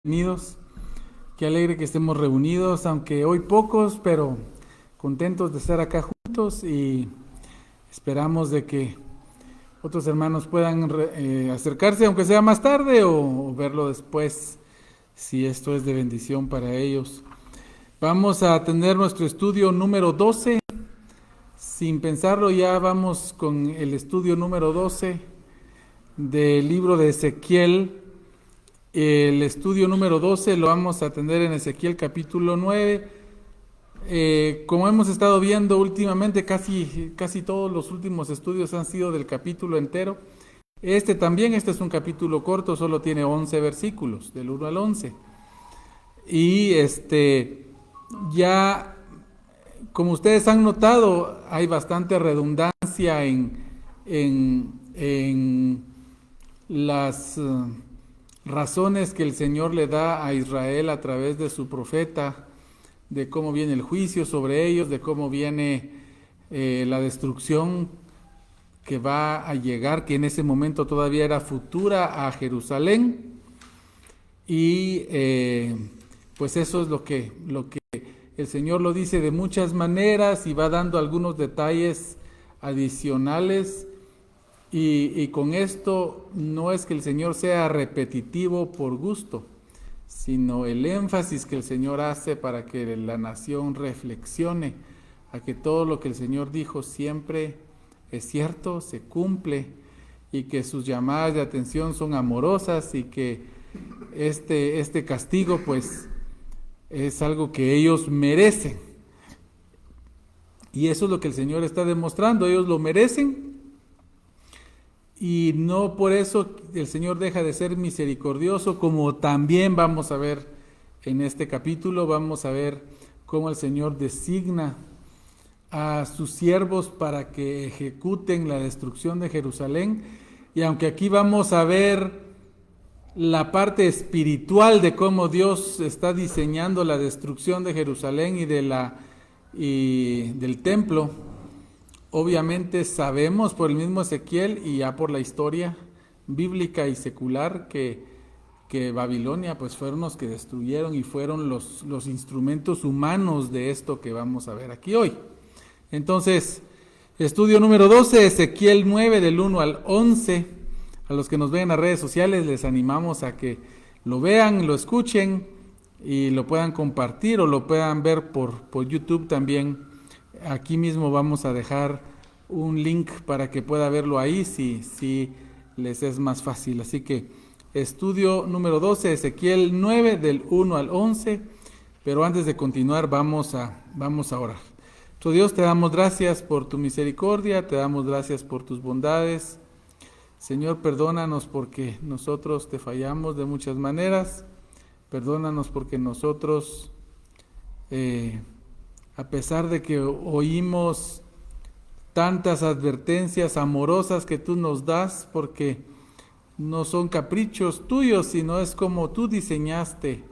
Bienvenidos, qué alegre que estemos reunidos, aunque hoy pocos, pero contentos de estar acá juntos y esperamos de que otros hermanos puedan acercarse, aunque sea más tarde o verlo después, si esto es de bendición para ellos. Vamos a tener nuestro estudio número 12, sin pensarlo ya vamos con el estudio número 12 del libro de Ezequiel. El estudio número 12 lo vamos a tener en Ezequiel capítulo 9. Como hemos estado viendo últimamente, casi todos los últimos estudios han sido del capítulo entero. Este es un capítulo corto, solo tiene 11 versículos, del 1 al 11. Y ya, como ustedes han notado, hay bastante redundancia en las razones que el Señor le da a Israel a través de su profeta, de cómo viene el juicio sobre ellos, de cómo viene la destrucción que va a llegar, que en ese momento todavía era futura a Jerusalén. Y pues eso es lo que el Señor lo dice de muchas maneras y va dando algunos detalles adicionales. Y con esto no es que el Señor sea repetitivo por gusto, sino el énfasis que el Señor hace para que la nación reflexione a que todo lo que el Señor dijo siempre es cierto, se cumple, y que sus llamadas de atención son amorosas, y que este castigo pues es algo que ellos merecen. Y eso es lo que el Señor está demostrando, ellos lo merecen. Y no por eso el Señor deja de ser misericordioso, como también vamos a ver en este capítulo. Vamos a ver cómo el Señor designa a sus siervos para que ejecuten la destrucción de Jerusalén. Y aunque aquí vamos a ver la parte espiritual de cómo Dios está diseñando la destrucción de Jerusalén y del templo, obviamente sabemos por el mismo Ezequiel y ya por la historia bíblica y secular que Babilonia pues fueron los que destruyeron y fueron los instrumentos humanos de esto que vamos a ver aquí hoy. Entonces, estudio número 12, Ezequiel 9 del 1 al 11. A los que nos ven en las redes sociales les animamos a que lo vean, lo escuchen y lo puedan compartir o lo puedan ver por YouTube también. Aquí mismo vamos a dejar un link para que pueda verlo ahí si les es más fácil. Así que estudio número 12, Ezequiel 9 del 1 al 11. Pero antes de continuar vamos a orar. Nuestro Dios, te damos gracias por tu misericordia, te damos gracias por tus bondades. Señor, perdónanos porque nosotros te fallamos de muchas maneras. Perdónanos porque nosotros a pesar de que oímos tantas advertencias amorosas que tú nos das, porque no son caprichos tuyos, sino es como tú diseñaste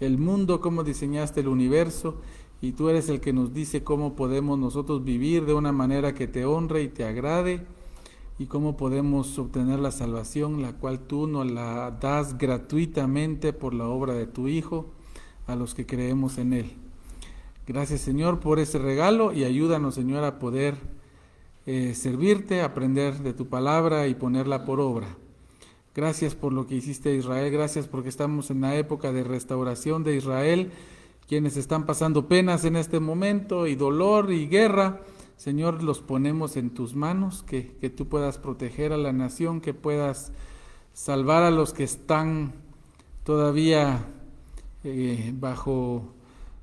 el mundo, como diseñaste el universo, y tú eres el que nos dice cómo podemos nosotros vivir de una manera que te honre y te agrade, y cómo podemos obtener la salvación, la cual tú nos la das gratuitamente por la obra de tu Hijo, a los que creemos en Él. Gracias, Señor, por ese regalo, y ayúdanos, Señor, a poder servirte, aprender de tu palabra y ponerla por obra. Gracias por lo que hiciste a Israel, gracias porque estamos en la época de restauración de Israel, quienes están pasando penas en este momento y dolor y guerra. Señor, los ponemos en tus manos, que tú puedas proteger a la nación, que puedas salvar a los que están todavía bajo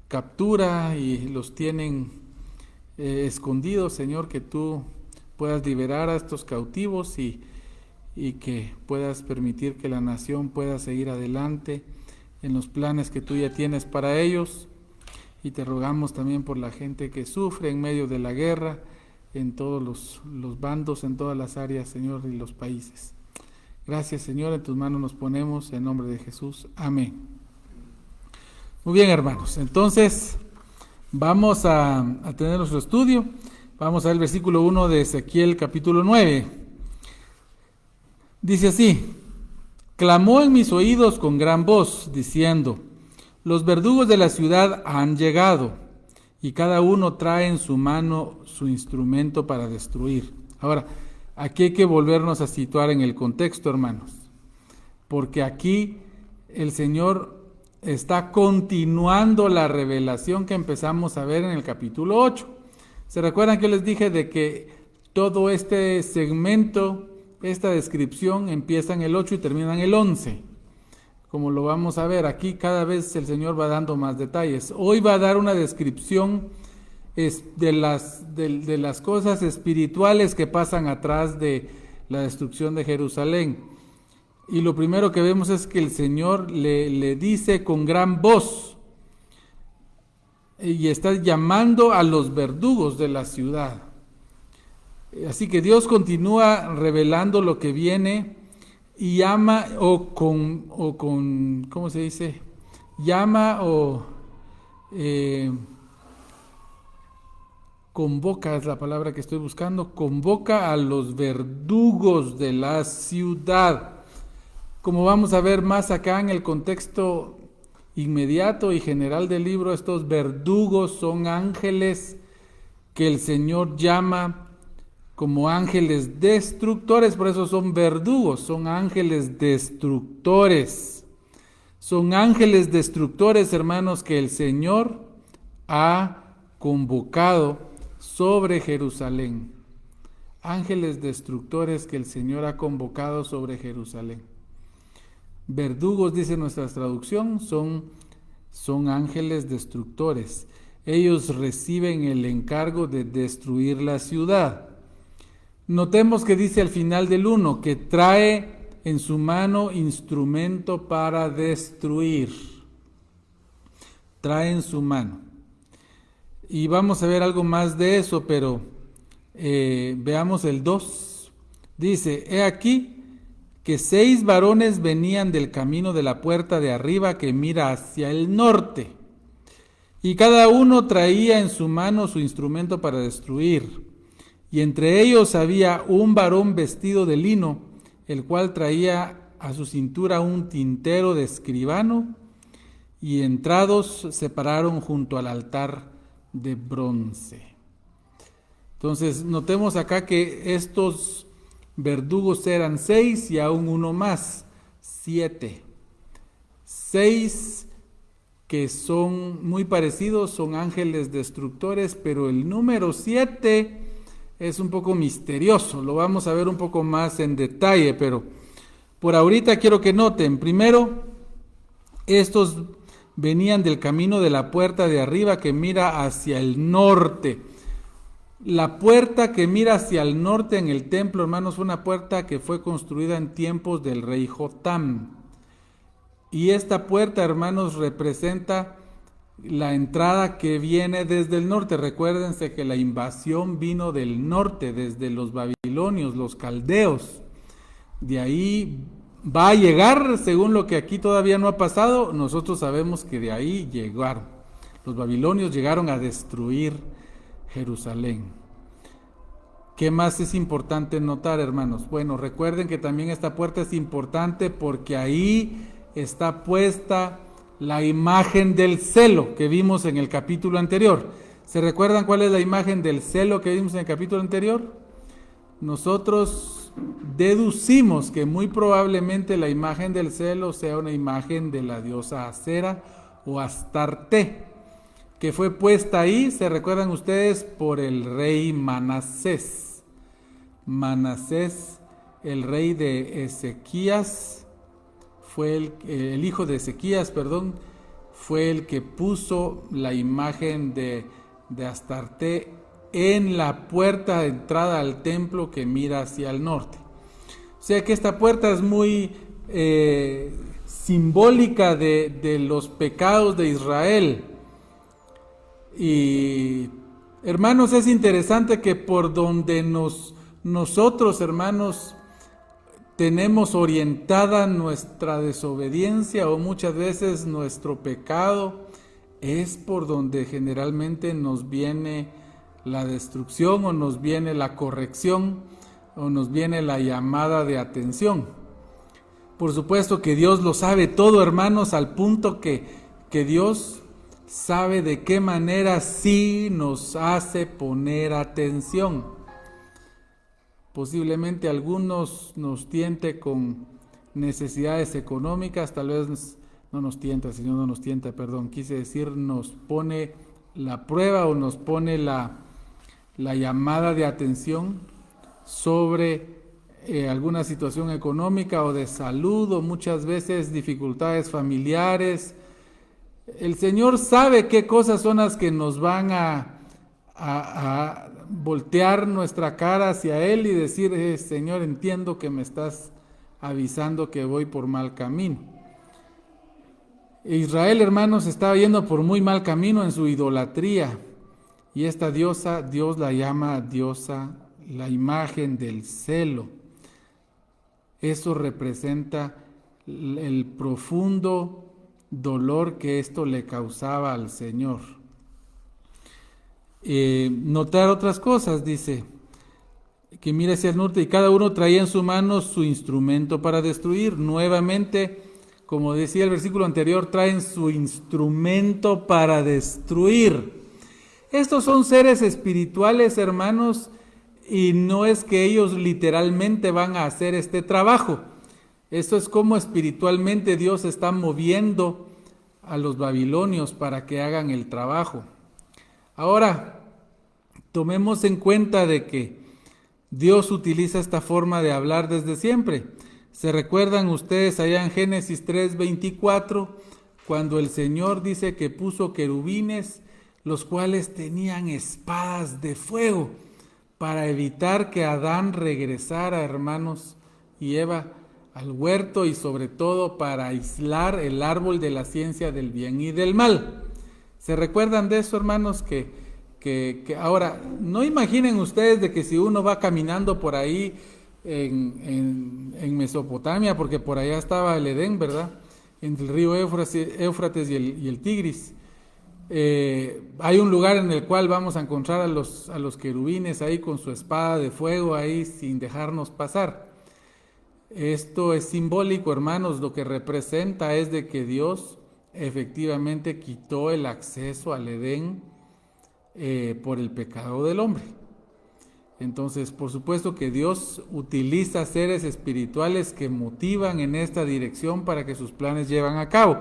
captura y los tienen escondidos. Señor, que tú puedas liberar a estos cautivos y que puedas permitir que la nación pueda seguir adelante en los planes que tú ya tienes para ellos. Y te rogamos también por la gente que sufre en medio de la guerra, en todos los bandos, en todas las áreas, Señor, y los países. Gracias, Señor, en tus manos nos ponemos, en nombre de Jesús. Amén. Muy bien, hermanos, entonces vamos a tener nuestro estudio. Vamos al versículo 1 de Ezequiel capítulo 9. Dice así: clamó en mis oídos con gran voz, diciendo: los verdugos de la ciudad han llegado, y cada uno trae en su mano su instrumento para destruir. Ahora, aquí hay que volvernos a situar en el contexto, hermanos, porque aquí el Señor está continuando la revelación que empezamos a ver en el capítulo 8. ¿Se recuerdan que les dije de que todo este segmento, esta descripción, empieza en el 8 y termina en el 11? Como lo vamos a ver aquí, cada vez el Señor va dando más detalles. Hoy va a dar una descripción de las cosas espirituales que pasan atrás de la destrucción de Jerusalén. Y lo primero que vemos es que el Señor le dice con gran voz, y está llamando a los verdugos de la ciudad. Así que Dios continúa revelando lo que viene y llama ¿cómo se dice? Llama convoca, es la palabra que estoy buscando, convoca a los verdugos de la ciudad. Como vamos a ver más acá en el contexto inmediato y general del libro, estos verdugos son ángeles que el Señor llama como ángeles destructores, por eso son verdugos, son ángeles destructores. Son ángeles destructores, hermanos, que el Señor ha convocado sobre Jerusalén. Ángeles destructores que el Señor ha convocado sobre Jerusalén. Verdugos, dice nuestra traducción, son ángeles destructores. Ellos reciben el encargo de destruir la ciudad. Notemos que dice al final del 1 que trae en su mano instrumento para destruir. Trae en su mano. Y vamos a ver algo más de eso, pero veamos el 2. Dice: he aquí que 6 varones venían del camino de la puerta de arriba que mira hacia el norte, y cada uno traía en su mano su instrumento para destruir. Y entre ellos había un varón vestido de lino, el cual traía a su cintura un tintero de escribano, y entrados se pararon junto al altar de bronce. Entonces, notemos acá que estos verdugos eran 6 y aún uno más, 7. 6 que son muy parecidos, son ángeles destructores, pero el número 7 es un poco misterioso, lo vamos a ver un poco más en detalle, pero por ahorita quiero que noten, primero, estos venían del camino de la puerta de arriba que mira hacia el norte. La puerta que mira hacia el norte en el templo, hermanos, fue una puerta que fue construida en tiempos del rey Jotam. Y esta puerta, hermanos, representa la entrada que viene desde el norte. Recuérdense que la invasión vino del norte, desde los babilonios, los caldeos. De ahí va a llegar, según lo que aquí todavía no ha pasado, nosotros sabemos que de ahí llegaron. Los babilonios llegaron a destruir Jerusalén. ¿Qué más es importante notar, hermanos? Bueno, recuerden que también esta puerta es importante porque ahí está puesta la imagen del celo que vimos en el capítulo anterior. ¿Se recuerdan cuál es la imagen del celo que vimos en el capítulo anterior? Nosotros deducimos que muy probablemente la imagen del celo sea una imagen de la diosa Acera o Astarte, que fue puesta ahí, ¿se recuerdan ustedes? Por el rey Manasés. Manasés, el rey de Ezequías, fue el hijo de Ezequías, fue el que puso la imagen de Astarte en la puerta de entrada al templo que mira hacia el norte. O sea que esta puerta es muy simbólica de los pecados de Israel. Y hermanos, es interesante que por donde nosotros, hermanos, tenemos orientada nuestra desobediencia o muchas veces nuestro pecado, es por donde generalmente nos viene la destrucción o nos viene la corrección o nos viene la llamada de atención. Por supuesto que Dios lo sabe todo, hermanos, al punto que Dios sabe de qué manera sí nos hace poner atención. Posiblemente algunos nos tiente con necesidades económicas, tal vez no nos tienta, Señor, no nos tienta, perdón, quise decir, nos pone la prueba o nos pone la llamada de atención sobre alguna situación económica o de salud o muchas veces dificultades familiares. El Señor sabe qué cosas son las que nos van a voltear nuestra cara hacia Él y decir, Señor, entiendo que me estás avisando que voy por mal camino. Israel, hermanos, estaba yendo por muy mal camino en su idolatría, y esta diosa, Dios la llama diosa, la imagen del celo. Eso representa el profundo dolor que esto le causaba al Señor. Notar otras cosas, dice, que mira hacia el norte y cada uno traía en su mano su instrumento para destruir. Nuevamente, como decía el versículo anterior, traen su instrumento para destruir. Estos son seres espirituales, hermanos, y no es que ellos literalmente van a hacer este trabajo. Esto es como espiritualmente Dios está moviendo a los babilonios para que hagan el trabajo. Ahora, tomemos en cuenta de que Dios utiliza esta forma de hablar desde siempre. ¿Se recuerdan ustedes allá en Génesis 3:24, cuando el Señor dice que puso querubines, los cuales tenían espadas de fuego, para evitar que Adán regresara, hermanos, y Eva al huerto, y sobre todo para aislar el árbol de la ciencia del bien y del mal? ¿Se recuerdan de eso, hermanos? Que ahora, no imaginen ustedes de que si uno va caminando por ahí en Mesopotamia, porque por allá estaba el Edén, ¿verdad? Entre el río Éufrates y el Tigris. Hay un lugar en el cual vamos a encontrar a los querubines ahí con su espada de fuego ahí sin dejarnos pasar. Esto es simbólico, hermanos. Lo que representa es de que Dios efectivamente quitó el acceso al Edén por el pecado del hombre. Entonces, por supuesto que Dios utiliza seres espirituales que motivan en esta dirección para que sus planes lleven a cabo.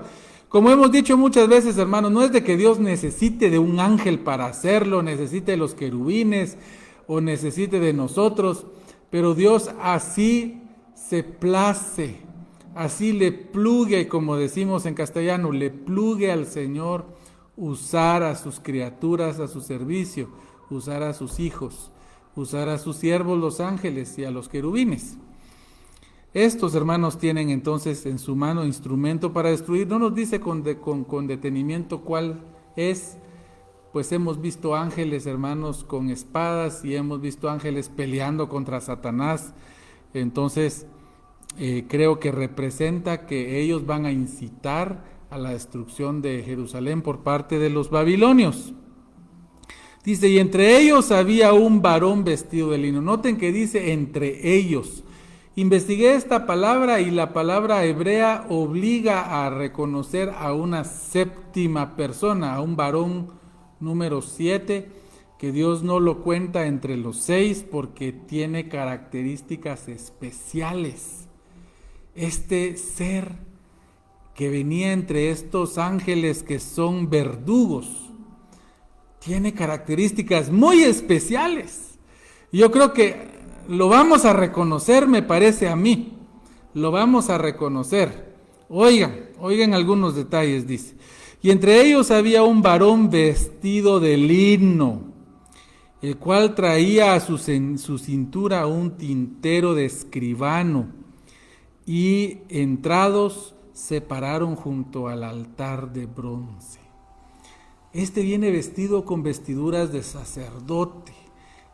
Como hemos dicho muchas veces, hermanos, no es de que Dios necesite de un ángel para hacerlo, necesite de los querubines o necesite de nosotros, pero Dios así se place, así le plugue, como decimos en castellano, le plugue al Señor usar a sus criaturas a su servicio, usar a sus hijos, usar a sus siervos los ángeles y a los querubines. Estos, hermanos, tienen entonces en su mano instrumento para destruir. No nos dice con detenimiento cuál es, pues hemos visto ángeles, hermanos, con espadas, y hemos visto ángeles peleando contra Satanás. Entonces, creo que representa que ellos van a incitar a la destrucción de Jerusalén por parte de los babilonios. Dice, y entre ellos había un varón vestido de lino. Noten que dice entre ellos. Investigué esta palabra y la palabra hebrea obliga a reconocer a una séptima persona, a un varón número 7, que Dios no lo cuenta entre los 6 porque tiene características especiales. Este ser que venía entre estos ángeles que son verdugos tiene características muy especiales. Yo creo que lo vamos a reconocer, me parece a mí. Lo vamos a reconocer. Oigan algunos detalles, dice. Y entre ellos había un varón vestido de lino, el cual traía a su cintura un tintero de escribano, y entrados se pararon junto al altar de bronce. Este viene vestido con vestiduras de sacerdote.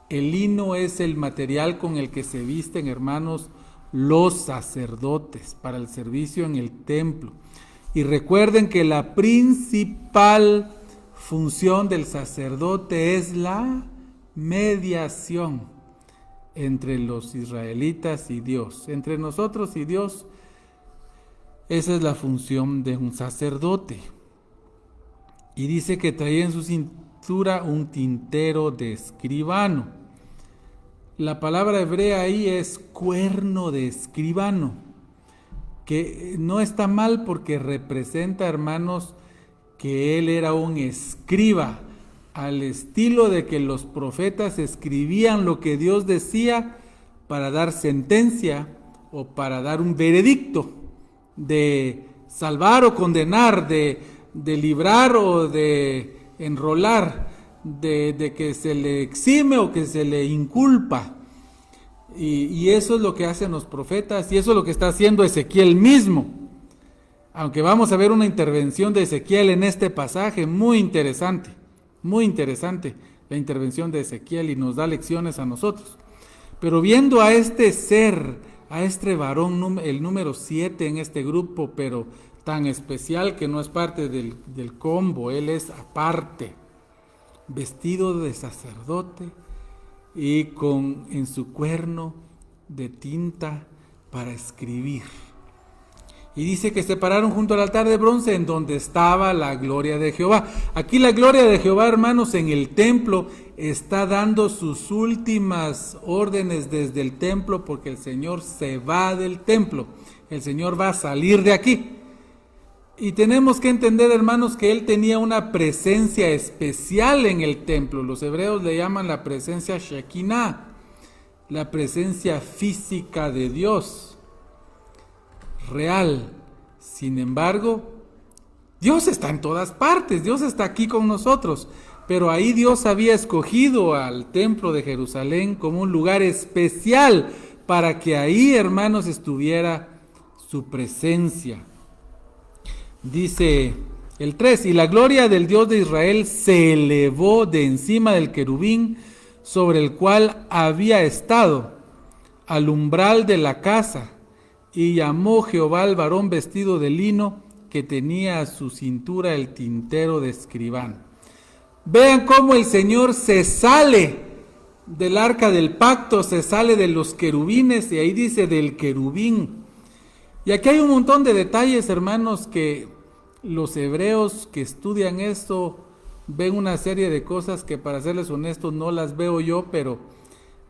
El lino es el material con el que se visten, hermanos, los sacerdotes para el servicio en el templo. Y recuerden que la principal función del sacerdote es la mediación entre los israelitas y Dios. Entre nosotros y Dios Esa es la función de un sacerdote. Y dice que traía en su cintura un tintero de escribano. La palabra hebrea ahí es cuerno de escribano, que no está mal porque representa, hermanos, que él era un escriba, al estilo de que los profetas escribían lo que Dios decía para dar sentencia o para dar un veredicto de salvar o condenar, de librar o de enrolar, de que se le exime o que se le inculpa. Y eso es lo que hacen los profetas, y eso es lo que está haciendo Ezequiel mismo. Aunque vamos a ver una intervención de Ezequiel en este pasaje, muy interesante la intervención de Ezequiel, y nos da lecciones a nosotros. Pero viendo a este ser, a este varón, el número 7 en este grupo, pero tan especial que no es parte del combo, él es aparte, vestido de sacerdote y en su cuerno de tinta para escribir. Y dice que se pararon junto al altar de bronce en donde estaba la gloria de Jehová. Aquí la gloria de Jehová, hermanos, en el templo está dando sus últimas órdenes desde el templo, porque el Señor se va del templo. El Señor va a salir de aquí. Y tenemos que entender, hermanos, que Él tenía una presencia especial en el templo. Los hebreos le llaman la presencia Shekinah, la presencia física de Dios, real. Sin embargo, Dios está en todas partes, Dios está aquí con nosotros, pero ahí Dios había escogido al templo de Jerusalén como un lugar especial para que ahí, hermanos, estuviera su presencia. Dice el 3, y la gloria del Dios de Israel se elevó de encima del querubín sobre el cual había estado al umbral de la casa. Y llamó Jehová al varón vestido de lino que tenía a su cintura el tintero de escribano. Vean cómo el Señor se sale del arca del pacto, se sale de los querubines, y ahí dice del querubín. Y aquí hay un montón de detalles, hermanos, que los hebreos que estudian esto ven una serie de cosas que, para serles honestos, no las veo yo, pero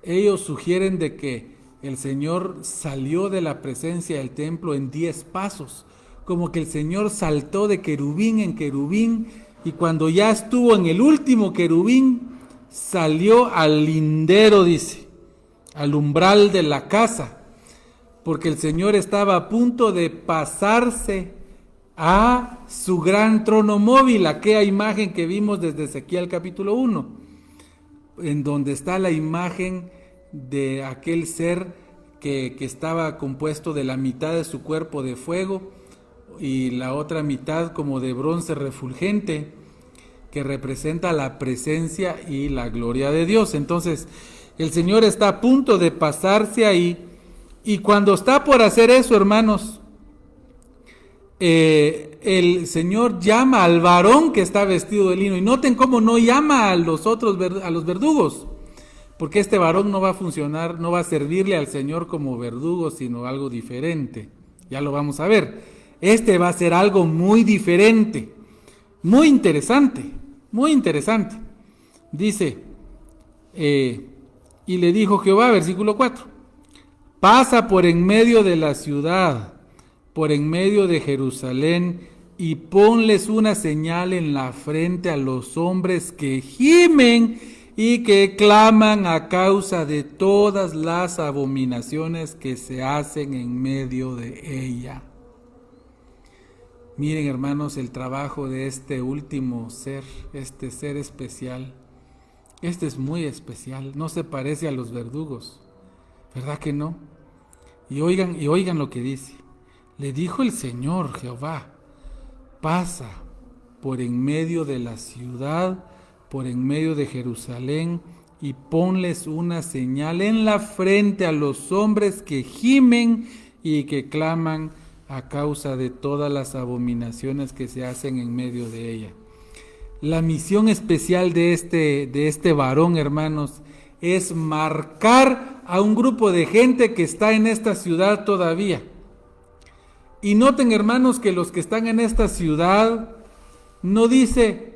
ellos sugieren de que el Señor salió de la presencia del templo en 10 pasos, como que el Señor saltó de querubín en querubín, y cuando ya estuvo en el último querubín, salió al lindero, dice, al umbral de la casa, porque el Señor estaba a punto de pasarse a su gran trono móvil, aquella imagen que vimos desde Ezequiel capítulo 1, en donde está la imagen de aquel ser que estaba compuesto de la mitad de su cuerpo de fuego y la otra mitad como de bronce refulgente, que representa la presencia y la gloria de Dios. Entonces el Señor está a punto de pasarse ahí, y cuando está por hacer eso, hermanos, el Señor llama al varón que está vestido de lino, y noten cómo no llama a los verdugos, porque este varón no va a funcionar, no va a servirle al Señor como verdugo, sino algo diferente. Ya lo vamos a ver. Este va a ser algo muy diferente, muy interesante, muy interesante. Dice, y le dijo Jehová, versículo 4, pasa por en medio de la ciudad, por en medio de Jerusalén, y ponles una señal en la frente a los hombres que gimen y que claman a causa de todas las abominaciones que se hacen en medio de ella. Miren, hermanos, el trabajo de este último ser, este ser especial. Este es muy especial, no se parece a los verdugos, ¿verdad que no? Y oigan lo que dice. Le dijo el Señor Jehová, pasa por en medio de la ciudad, por en medio de Jerusalén, y ponles una señal en la frente a los hombres que gimen y que claman a causa de todas las abominaciones que se hacen en medio de ella. La misión especial de este varón, hermanos, es marcar a un grupo de gente que está en esta ciudad todavía. Y noten, hermanos, que los que están en esta ciudad, no dice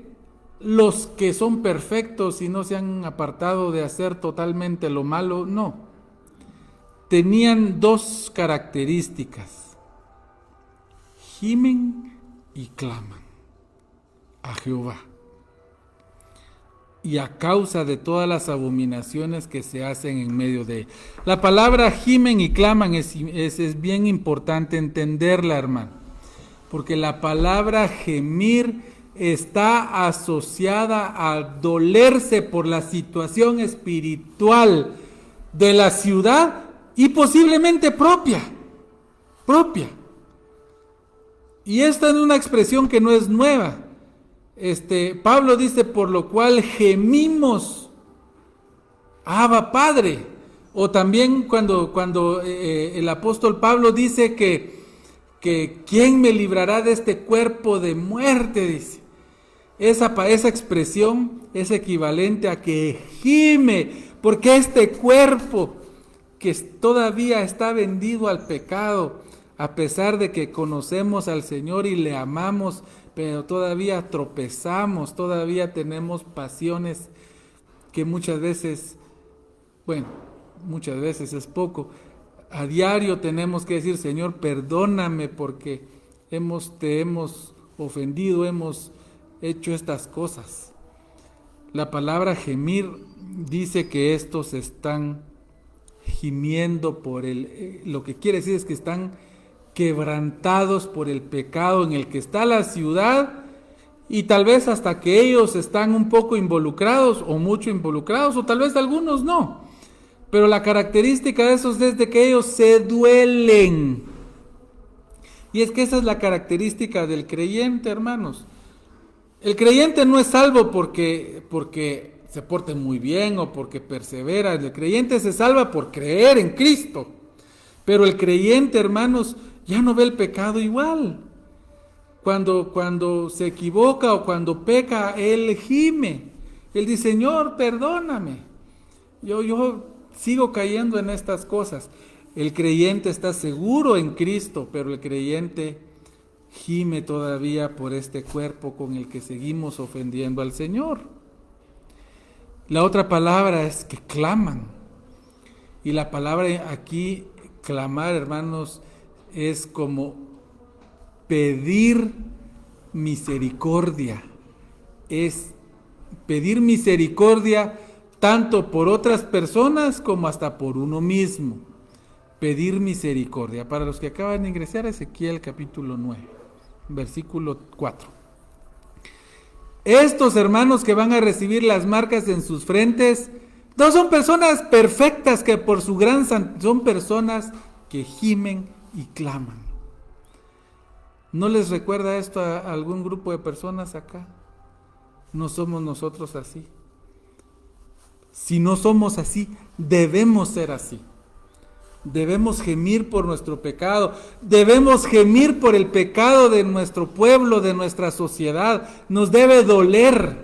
los que son perfectos y no se han apartado de hacer totalmente lo malo, no. Tenían dos características: gimen y claman a Jehová. Y a causa de todas las abominaciones que se hacen en medio de él. La palabra gimen y claman es bien importante entenderla, hermano. Porque la palabra gemir está asociada a dolerse por la situación espiritual de la ciudad y posiblemente propia. Y esta es una expresión que no es nueva. Pablo dice, por lo cual gemimos, Abba Padre. O también cuando el apóstol Pablo dice que ¿quién me librará de este cuerpo de muerte? Dice. Esa expresión es equivalente a que gime, porque este cuerpo que todavía está vendido al pecado, a pesar de que conocemos al Señor y le amamos, pero todavía tropezamos, todavía tenemos pasiones que muchas veces es poco. A diario tenemos que decir, Señor, perdóname porque te hemos ofendido, hemos hecho estas cosas. La palabra gemir dice que estos están gimiendo por lo que quiere decir es que están quebrantados por el pecado en el que está la ciudad, y tal vez hasta que ellos están un poco involucrados o mucho involucrados, o tal vez algunos no, pero la característica de esos es de que ellos se duelen. Y es que esa es la característica del creyente, hermanos. El creyente no es salvo porque se porte muy bien o porque persevera. El creyente se salva por creer en Cristo. Pero el creyente, hermanos, ya no ve el pecado igual. Cuando se equivoca o cuando peca, él gime. Él dice, Señor, perdóname. Yo sigo cayendo en estas cosas. El creyente está seguro en Cristo, pero el creyente gime todavía por este cuerpo con el que seguimos ofendiendo al Señor. La otra palabra es que claman. Y la palabra aquí, clamar, hermanos, es como pedir misericordia. Es pedir misericordia tanto por otras personas como hasta por uno mismo. Pedir misericordia. Para los que acaban de ingresar a Ezequiel capítulo 9, versículo 4. Estos hermanos que van a recibir las marcas en sus frentes no son personas perfectas que por su gran son personas que gimen y claman. ¿No les recuerda esto a algún grupo de personas acá? ¿No somos nosotros así? Si no somos así, debemos ser así. Debemos gemir por nuestro pecado, debemos gemir por el pecado de nuestro pueblo, de nuestra sociedad. Nos debe doler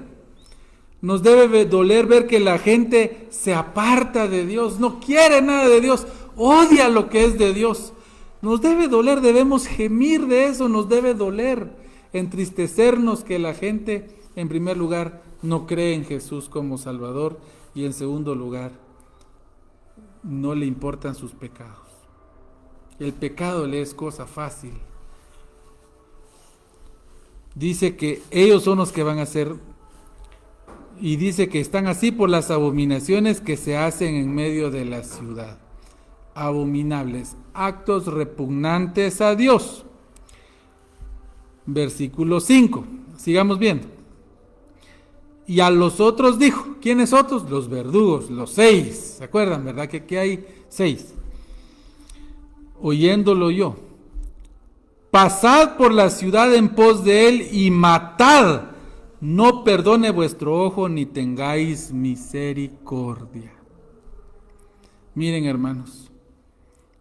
ver que la gente se aparta de Dios, no quiere nada de Dios, odia lo que es de Dios. Nos debe doler, debemos gemir de eso, nos debe doler, entristecernos que la gente, en primer lugar, no cree en Jesús como Salvador, y en segundo lugar, no le importan sus pecados. El pecado le es cosa fácil. Dice que ellos son los que van a hacer, y dice que están así por las abominaciones que se hacen en medio de la ciudad. Abominables, actos repugnantes a Dios. Versículo 5, sigamos viendo. Y a los otros dijo, ¿quiénes otros? Los verdugos, los 6, ¿se acuerdan, verdad? Que hay 6. Oyéndolo yo, pasad por la ciudad en pos de él y matad, no perdone vuestro ojo ni tengáis misericordia. Miren, hermanos,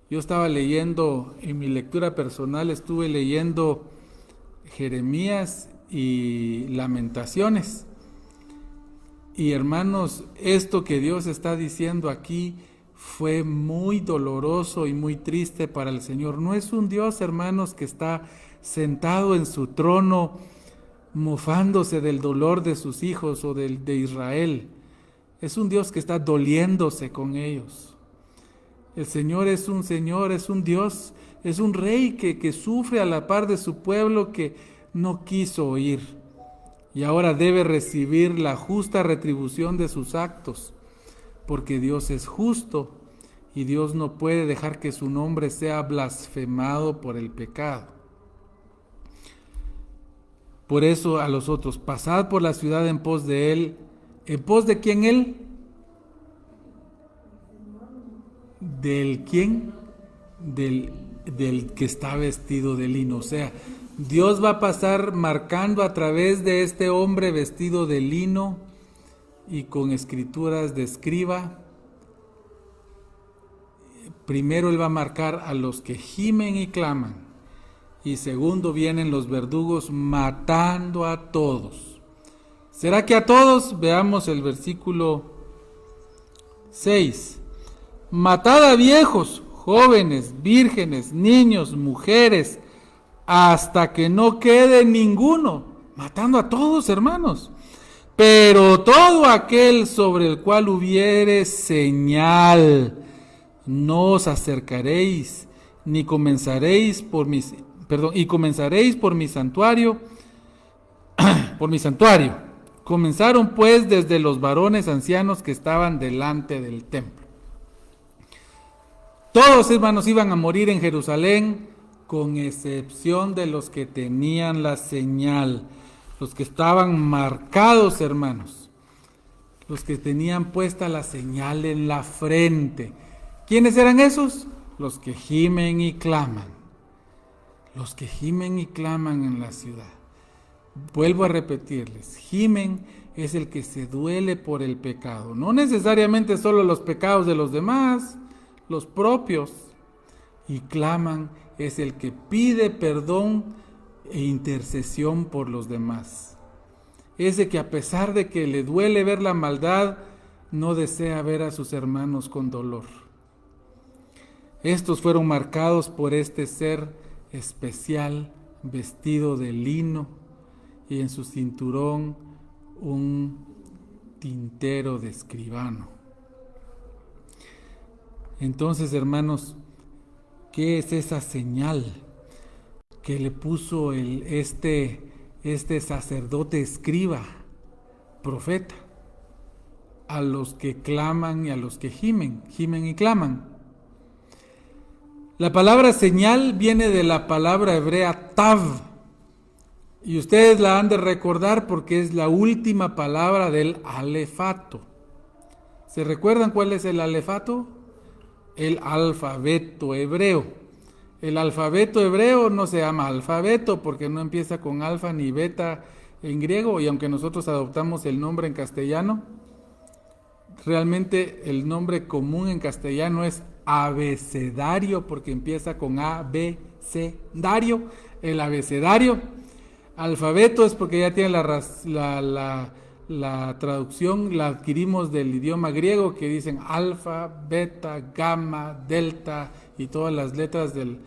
yo estaba leyendo, en mi lectura personal estuve leyendo Jeremías y Lamentaciones. Y hermanos, esto que Dios está diciendo aquí fue muy doloroso y muy triste para el Señor. No es un Dios, hermanos, que está sentado en su trono mofándose del dolor de sus hijos o de Israel. Es un Dios que está doliéndose con ellos. El Señor, es un Dios, es un rey que sufre a la par de su pueblo que no quiso oír y ahora debe recibir la justa retribución de sus actos, porque Dios es justo y Dios no puede dejar que su nombre sea blasfemado por el pecado. Por eso a los otros, pasad por la ciudad en pos de él. ¿En pos de quién él? ¿Del quién? Del que está vestido de lino. O sea, Dios va a pasar marcando a través de este hombre vestido de lino y con escrituras de escriba. Primero Él va a marcar a los que gimen y claman. Y segundo vienen los verdugos matando a todos. ¿Será que a todos? Veamos el versículo 6. Matad a viejos, jóvenes, vírgenes, niños, mujeres, hasta que no quede ninguno. Matando a todos, hermanos. Pero todo aquel sobre el cual hubiere señal, no os acercaréis, ni comenzaréis por mi santuario, por mi santuario. Comenzaron pues desde los varones ancianos que estaban delante del templo. Todos, hermanos, iban a morir en Jerusalén, con excepción de los que tenían la señal, los que estaban marcados, hermanos, los que tenían puesta la señal en la frente. ¿Quiénes eran esos? Los que gimen y claman. Los que gimen y claman en la ciudad. Vuelvo a repetirles, gimen es el que se duele por el pecado, no necesariamente solo los pecados de los demás, los propios, y claman es el que pide perdón e intercesión por los demás. Ese que a pesar de que le duele ver la maldad, no desea ver a sus hermanos con dolor. Estos fueron marcados por este ser especial, vestido de lino, y en su cinturón un tintero de escribano. Entonces, hermanos, ¿qué es esa señal que le puso este sacerdote escriba, profeta, a los que claman y a los que gimen y claman? La palabra señal viene de la palabra hebrea tav, y ustedes la han de recordar porque es la última palabra del alefato. ¿Se recuerdan cuál es el alefato? El alfabeto hebreo. El alfabeto hebreo no se llama alfabeto porque no empieza con alfa ni beta en griego, y aunque nosotros adoptamos el nombre en castellano, realmente el nombre común en castellano es abecedario porque empieza con A, B, C, dario, el abecedario. Alfabeto es porque ya tiene la traducción, la adquirimos del idioma griego, que dicen alfa, beta, gamma, delta y todas las letras del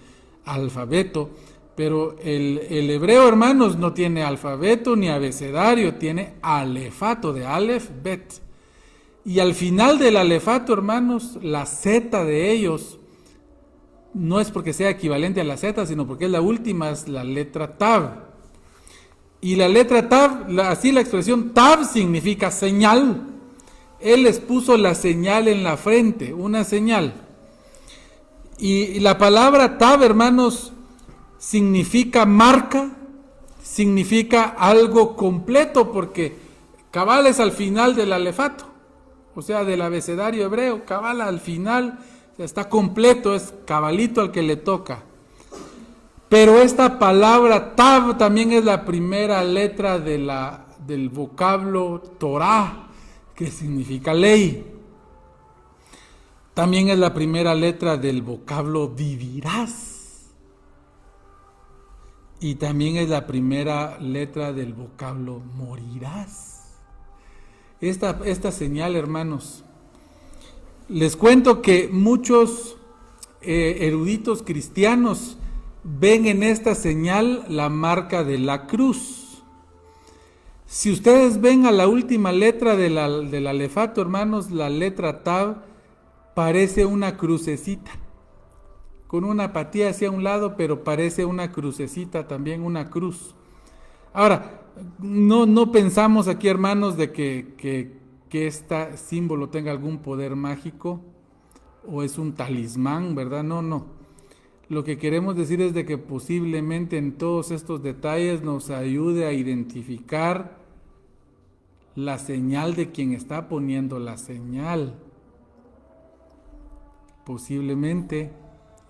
alfabeto. Pero el hebreo, hermanos, no tiene alfabeto ni abecedario, tiene alefato, de alef, bet. Y al final del alefato, hermanos, la Z de ellos no es porque sea equivalente a la Z, sino porque es la última, es la letra Tav. Y la letra Tav, así la expresión Tav significa señal. Él les puso la señal en la frente, una señal. Y la palabra Tav, hermanos, significa marca, significa algo completo, porque cabal es al final del alefato, o sea, del abecedario hebreo, cabal al final, está completo, es cabalito al que le toca. Pero esta palabra Tav también es la primera letra del vocablo Torah, que significa ley. También es la primera letra del vocablo vivirás. Y también es la primera letra del vocablo morirás. Esta señal, hermanos, Les cuento que muchos eruditos cristianos ven en esta señal la marca de la cruz. Si ustedes ven a la última letra del alefato, hermanos, la letra Tav, parece una crucecita, con una patía hacia un lado, pero parece una crucecita, también una cruz. Ahora, no pensamos aquí, hermanos, de que este símbolo tenga algún poder mágico o es un talismán, ¿verdad? No. Lo que queremos decir es de que posiblemente en todos estos detalles nos ayude a identificar la señal de quien está poniendo la señal. Posiblemente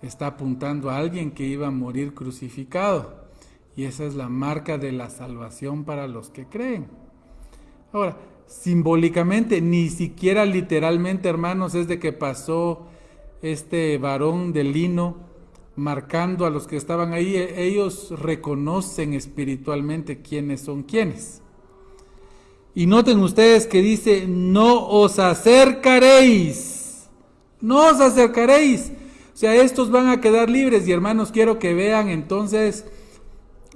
está apuntando a alguien que iba a morir crucificado, y esa es la marca de la salvación para los que creen. Ahora, simbólicamente, ni siquiera literalmente, hermanos, es de que pasó este varón de lino marcando a los que estaban ahí. Ellos reconocen espiritualmente quiénes son quiénes. Y noten ustedes que dice, no os acercaréis. No os acercaréis. O sea, estos van a quedar libres. Y hermanos, quiero que vean entonces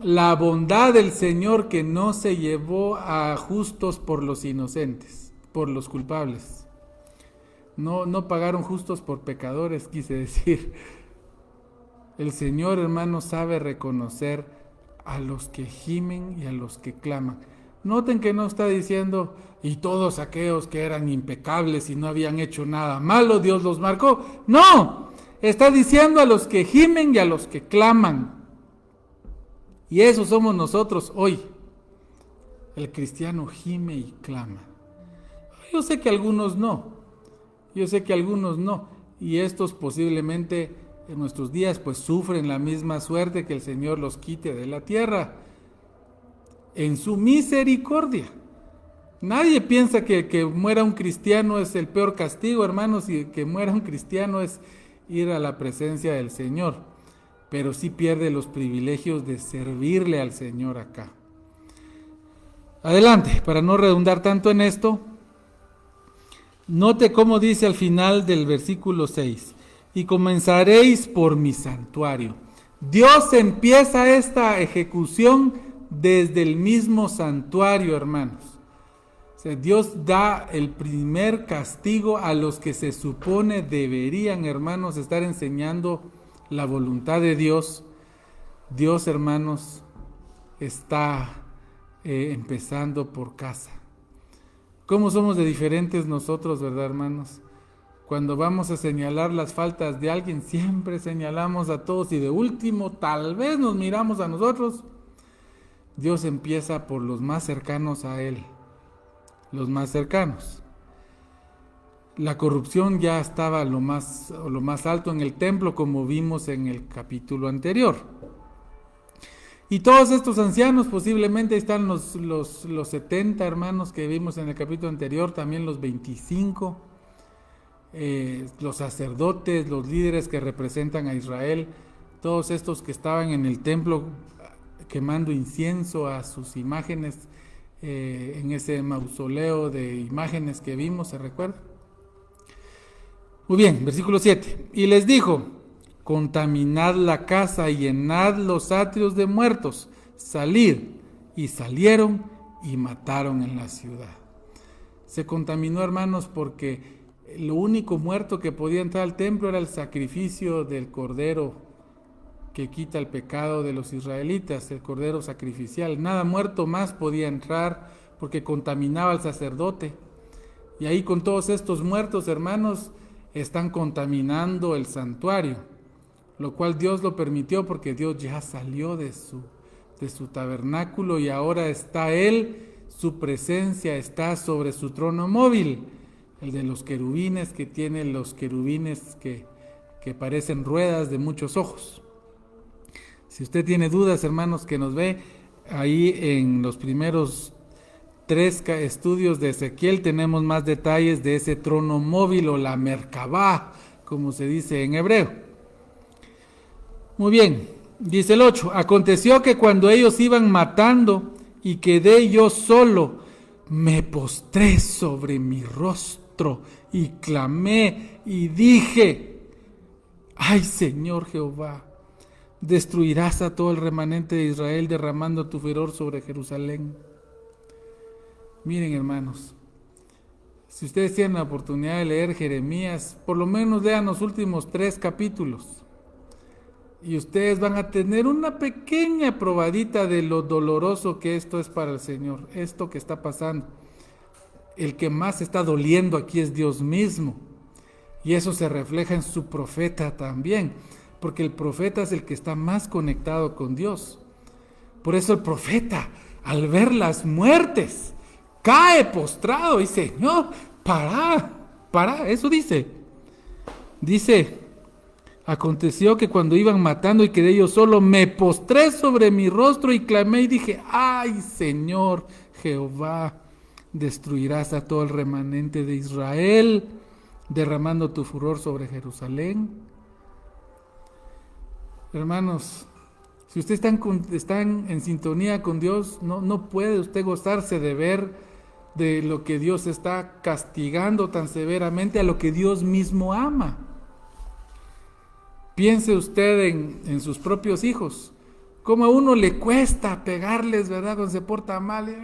la bondad del Señor, que no se llevó a justos por los inocentes, por los culpables. No pagaron justos por pecadores, quise decir. El Señor, hermanos, sabe reconocer a los que gimen y a los que claman. Noten que no está diciendo, y todos aquellos que eran impecables y no habían hecho nada malo, Dios los marcó. No, está diciendo a los que gimen y a los que claman. Y eso somos nosotros hoy. El cristiano gime y clama. Yo sé que algunos no. Y estos posiblemente en nuestros días pues sufren la misma suerte, que el Señor los quite de la tierra en su misericordia. Nadie piensa que muera un cristiano es el peor castigo, hermanos, y que muera un cristiano es ir a la presencia del Señor, pero sí pierde los privilegios de servirle al Señor acá. Adelante, para no redundar tanto en esto, note cómo dice al final del versículo 6, y comenzaréis por mi santuario. Dios empieza esta ejecución desde el mismo santuario, hermanos. O sea, Dios da el primer castigo a los que se supone deberían, hermanos, estar enseñando la voluntad de Dios. Dios, hermanos, está empezando por casa. ¿Cómo somos de diferentes nosotros, verdad, hermanos? Cuando vamos a señalar las faltas de alguien, siempre señalamos a todos y de último tal vez nos miramos a nosotros. Dios empieza por los más cercanos a Él, los más cercanos. La corrupción ya estaba a lo más alto en el templo, como vimos en el capítulo anterior. Y todos estos ancianos, posiblemente están los 70 hermanos que vimos en el capítulo anterior, también los 25, los sacerdotes, los líderes que representan a Israel, todos estos que estaban en el templo quemando incienso a sus imágenes, en ese mausoleo de imágenes que vimos, ¿se recuerda? Muy bien, versículo 7. Y les dijo, contaminad la casa y llenad los atrios de muertos, salid. Y salieron y mataron en la ciudad. Se contaminó, hermanos, porque lo único muerto que podía entrar al templo era el sacrificio del cordero que quita el pecado de los israelitas, el cordero sacrificial. Nada muerto más podía entrar porque contaminaba al sacerdote. Y ahí con todos estos muertos, hermanos, están contaminando el santuario, lo cual Dios lo permitió porque Dios ya salió de su tabernáculo y ahora está Él, su presencia está sobre su trono móvil, el de los querubines, que tiene los querubines que parecen ruedas de muchos ojos. Si usted tiene dudas, hermanos, que nos ve, ahí en los primeros 3 estudios de Ezequiel tenemos más detalles de ese trono móvil o la Merkabá, como se dice en hebreo. Muy bien, dice el 8, aconteció que cuando ellos iban matando y quedé yo solo, me postré sobre mi rostro rostro y clamé y dije: ay, Señor Jehová, destruirás a todo el remanente de Israel derramando tu furor sobre Jerusalén. Miren, hermanos, si ustedes tienen la oportunidad de leer Jeremías, por lo menos lean los últimos 3 capítulos y ustedes van a tener una pequeña probadita de lo doloroso que esto es para el Señor, esto que está pasando. El que más está doliendo aquí es Dios mismo, y eso se refleja en su profeta también, porque el profeta es el que está más conectado con Dios. Por eso el profeta, al ver las muertes, cae postrado y dice: Señor, para, eso dice. Dice: aconteció que cuando iban matando y quedé yo solo, me postré sobre mi rostro y clamé y dije: ay, Señor Jehová, destruirás a todo el remanente de Israel, derramando tu furor sobre Jerusalén. Hermanos, si ustedes están en sintonía con Dios, no puede usted gozarse de ver de lo que Dios está castigando tan severamente a lo que Dios mismo ama. Piense usted en sus propios hijos, cómo a uno le cuesta pegarles, ¿verdad?, cuando se porta mal,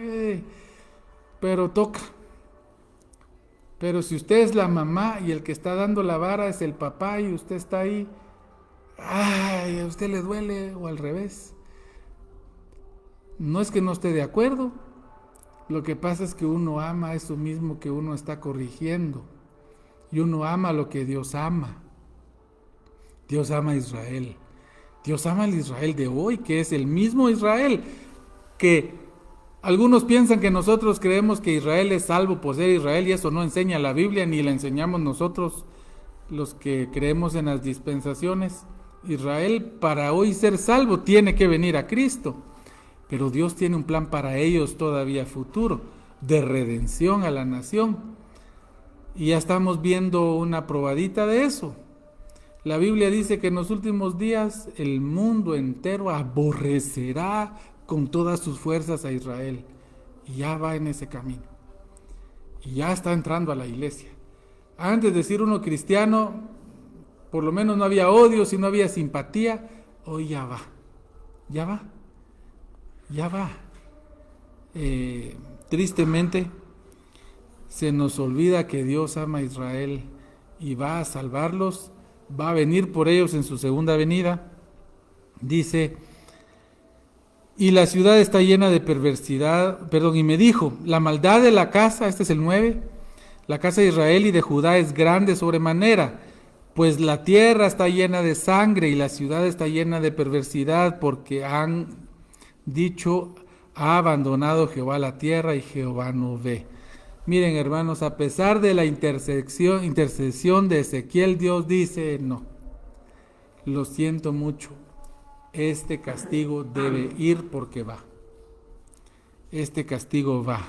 pero toca. Pero si usted es la mamá y el que está dando la vara es el papá y usted está ahí, ay, a usted le duele, o al revés. No es que no esté de acuerdo, lo que pasa es que uno ama eso mismo que uno está corrigiendo, y uno ama lo que Dios ama. Dios ama a Israel. Dios ama al Israel de hoy, que es el mismo Israel que algunos piensan que nosotros creemos que Israel es salvo por ser Israel, y eso no enseña la Biblia, ni la enseñamos nosotros los que creemos en las dispensaciones. Israel, para hoy ser salvo, tiene que venir a Cristo, pero Dios tiene un plan para ellos todavía futuro, de redención a la nación, y ya estamos viendo una probadita de eso. La Biblia dice que en los últimos días el mundo entero aborrecerá con todas sus fuerzas a Israel, y ya va en ese camino, y ya está entrando a la iglesia. Antes de decir uno cristiano, por lo menos no había odio, sino había simpatía. Hoy ya va. Tristemente se nos olvida que Dios ama a Israel y va a salvarlos, va a venir por ellos en su segunda venida. Dice: y la ciudad está llena de perversidad, y me dijo: la maldad de la casa, este es el 9, la casa de Israel y de Judá es grande sobremanera, pues la tierra está llena de sangre y la ciudad está llena de perversidad, porque han dicho: ha abandonado Jehová la tierra y Jehová no ve. Miren, hermanos, a pesar de la intercesión de Ezequiel, Dios dice: no, lo siento mucho, este castigo debe ir porque va. Este castigo va.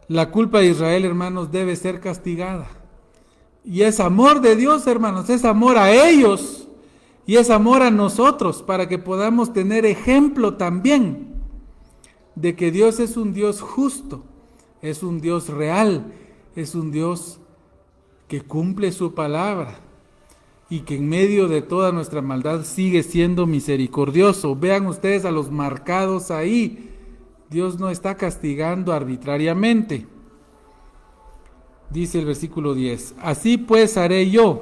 La culpa de Israel, hermanos, debe ser castigada. Y es amor de Dios, hermanos, es amor a ellos y es amor a nosotros, para que podamos tener ejemplo también de que Dios es un Dios justo, es un Dios real, es un Dios que cumple su palabra y que en medio de toda nuestra maldad sigue siendo misericordioso. Vean ustedes a los marcados ahí. Dios no está castigando arbitrariamente. Dice el versículo 10: así pues haré yo,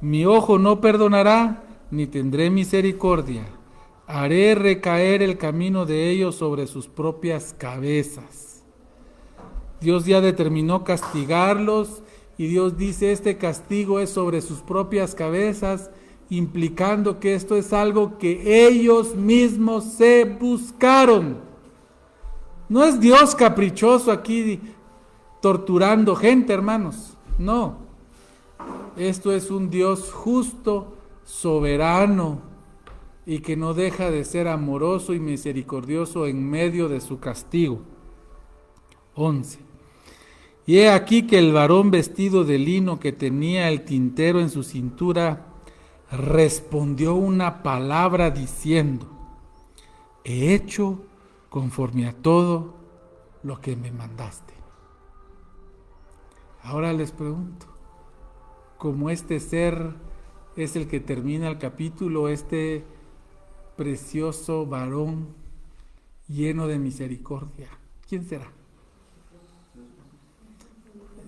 mi ojo no perdonará, ni tendré misericordia. Haré recaer el camino de ellos sobre sus propias cabezas. Dios ya determinó castigarlos, y Dios dice: este castigo es sobre sus propias cabezas, implicando que esto es algo que ellos mismos se buscaron. No es Dios caprichoso aquí torturando gente, hermanos. No. Esto es un Dios justo, soberano, y que no deja de ser amoroso y misericordioso en medio de su castigo. 11. Y he aquí que el varón vestido de lino que tenía el tintero en su cintura respondió una palabra diciendo: he hecho conforme a todo lo que me mandaste. Ahora les pregunto, como este ser es el que termina el capítulo, este precioso varón lleno de misericordia, ¿quién será?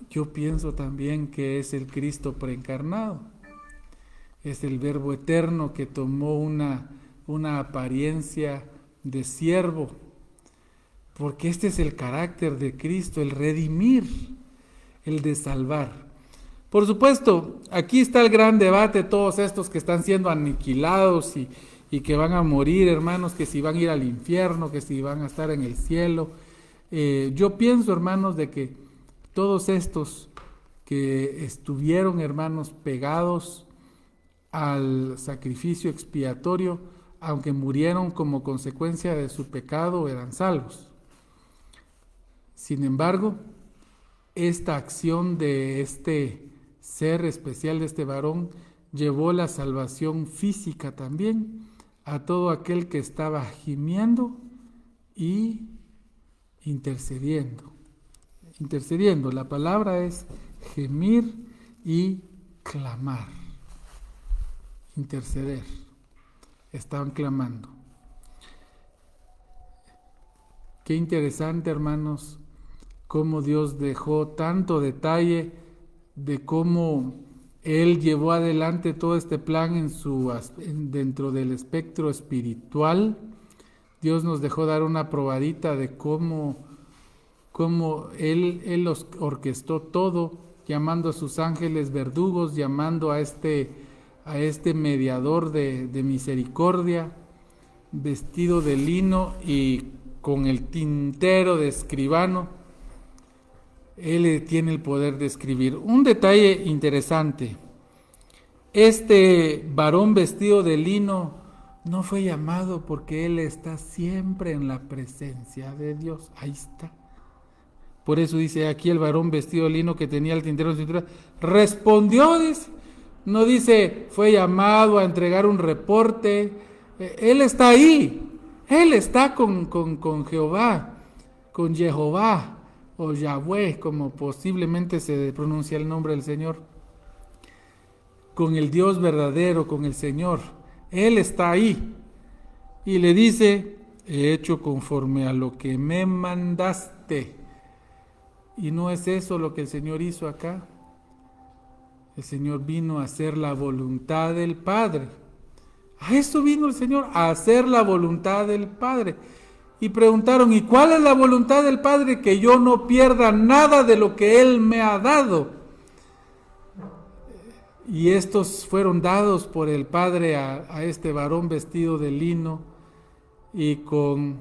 Yo pienso también que es el Cristo preencarnado, es el Verbo eterno que tomó una apariencia de siervo, porque este es el carácter de Cristo, el redimir, el de salvar. Por supuesto, aquí está el gran debate, todos estos que están siendo aniquilados y que van a morir, hermanos, que si van a ir al infierno, que si van a estar en el cielo. Yo pienso, hermanos, de que todos estos que estuvieron, hermanos, pegados al sacrificio expiatorio, aunque murieron como consecuencia de su pecado, eran salvos. Sin embargo, esta acción de este ser especial, de este varón, llevó la salvación física también a todo aquel que estaba gimiendo y intercediendo. Intercediendo, la palabra es gemir y clamar. Interceder. Estaban clamando. Qué interesante, hermanos, cómo Dios dejó tanto detalle de cómo Él llevó adelante todo este plan dentro del espectro espiritual. Dios nos dejó dar una probadita de cómo Él los orquestó todo, llamando a sus ángeles verdugos, llamando a este mediador de misericordia, vestido de lino y con el tintero de escribano. Él tiene el poder de escribir. Un detalle interesante, este varón vestido de lino no fue llamado porque él está siempre en la presencia de Dios. Ahí está. Por eso dice aquí el varón vestido de lino que tenía el tintero en su cintura, respondió, dice. No dice fue llamado a entregar un reporte. Él está ahí. Él está con Jehová, con Jehová o Yahweh, como posiblemente se pronuncia el nombre del Señor, con el Dios verdadero, con el Señor. Él está ahí y le dice, he hecho conforme a lo que me mandaste. Y no es eso lo que el Señor hizo acá. El Señor vino a hacer la voluntad del Padre. A eso vino el Señor, a hacer la voluntad del Padre. Y preguntaron, ¿y cuál es la voluntad del Padre? Que yo no pierda nada de lo que Él me ha dado. Y estos fueron dados por el Padre a este varón vestido de lino y con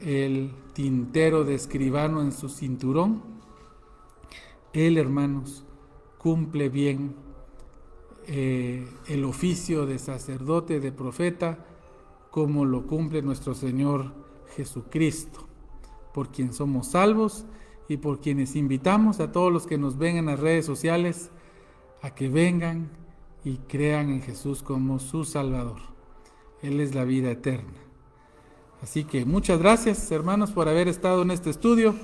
el tintero de escribano en su cinturón. Él, hermanos, cumple bien el oficio de sacerdote, de profeta, como lo cumple nuestro Señor Jesucristo, por quien somos salvos y por quienes invitamos a todos los que nos ven en las redes sociales a que vengan y crean en Jesús como su Salvador. Él es la vida eterna. Así que muchas gracias, hermanos, por haber estado en este estudio.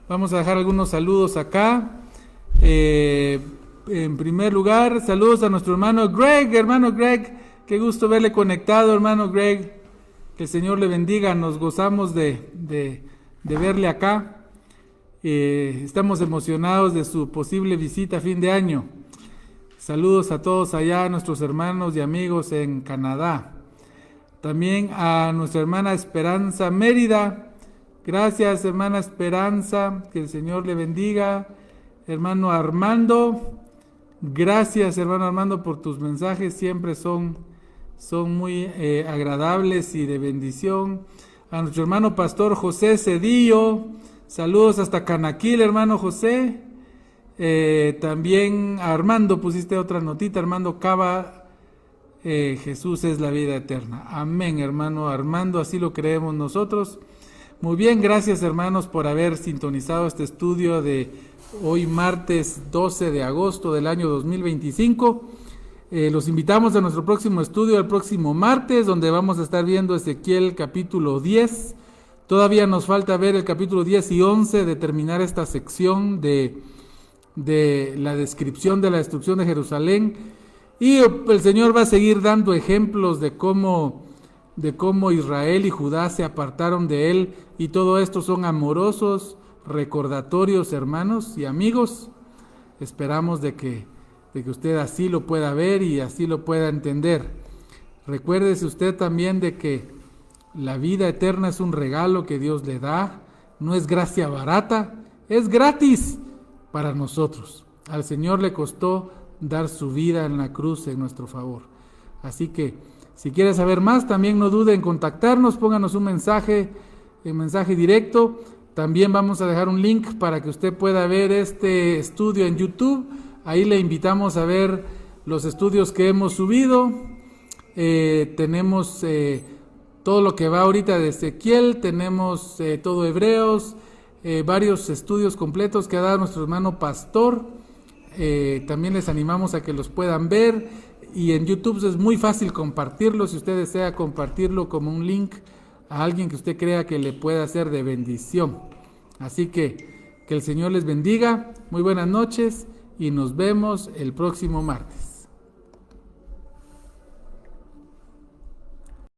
Vamos a dejar algunos saludos acá. En primer lugar, saludos a nuestro hermano Greg, qué gusto verle conectado, hermano Greg. Que el Señor le bendiga, nos gozamos de verle acá. Estamos emocionados de su posible visita a fin de año. Saludos a todos allá, nuestros hermanos y amigos en Canadá. También a nuestra hermana Esperanza Mérida. Gracias, hermana Esperanza, que el Señor le bendiga. Hermano Armando, gracias, hermano Armando, por tus mensajes, siempre son muy agradables y de bendición. A nuestro hermano pastor José Cedillo, saludos hasta Canaquil, hermano José. También a Armando, pusiste otra notita, Armando Cava, Jesús es la vida eterna. Amén, hermano Armando, así lo creemos nosotros. Muy bien, gracias, hermanos, por haber sintonizado este estudio de hoy martes 12 de agosto del año 2025. Los invitamos a nuestro próximo estudio el próximo martes, donde vamos a estar viendo Ezequiel capítulo 10. Todavía nos falta ver el capítulo 10 y 11 de terminar esta sección de de la descripción de la destrucción de Jerusalén, y el Señor va a seguir dando ejemplos de cómo Israel y Judá se apartaron de Él, y todo esto son amorosos recordatorios, hermanos y amigos. Esperamos de que usted así lo pueda ver y así lo pueda entender. Recuérdese usted también de que la vida eterna es un regalo que Dios le da, no es gracia barata, es gratis para nosotros. Al Señor le costó dar su vida en la cruz en nuestro favor. Así que si quiere saber más, también no dude en contactarnos, pónganos un mensaje directo. También vamos a dejar un link para que usted pueda ver este estudio en YouTube. Ahí le invitamos a ver los estudios que hemos subido. Tenemos todo lo que va ahorita de Ezequiel, tenemos todo Hebreos, varios estudios completos que ha dado nuestro hermano pastor. También les animamos a que los puedan ver, y en YouTube es muy fácil compartirlo. Si usted desea compartirlo como un link a alguien que usted crea que le pueda ser de bendición. Así que el Señor les bendiga, muy buenas noches y nos vemos el próximo martes.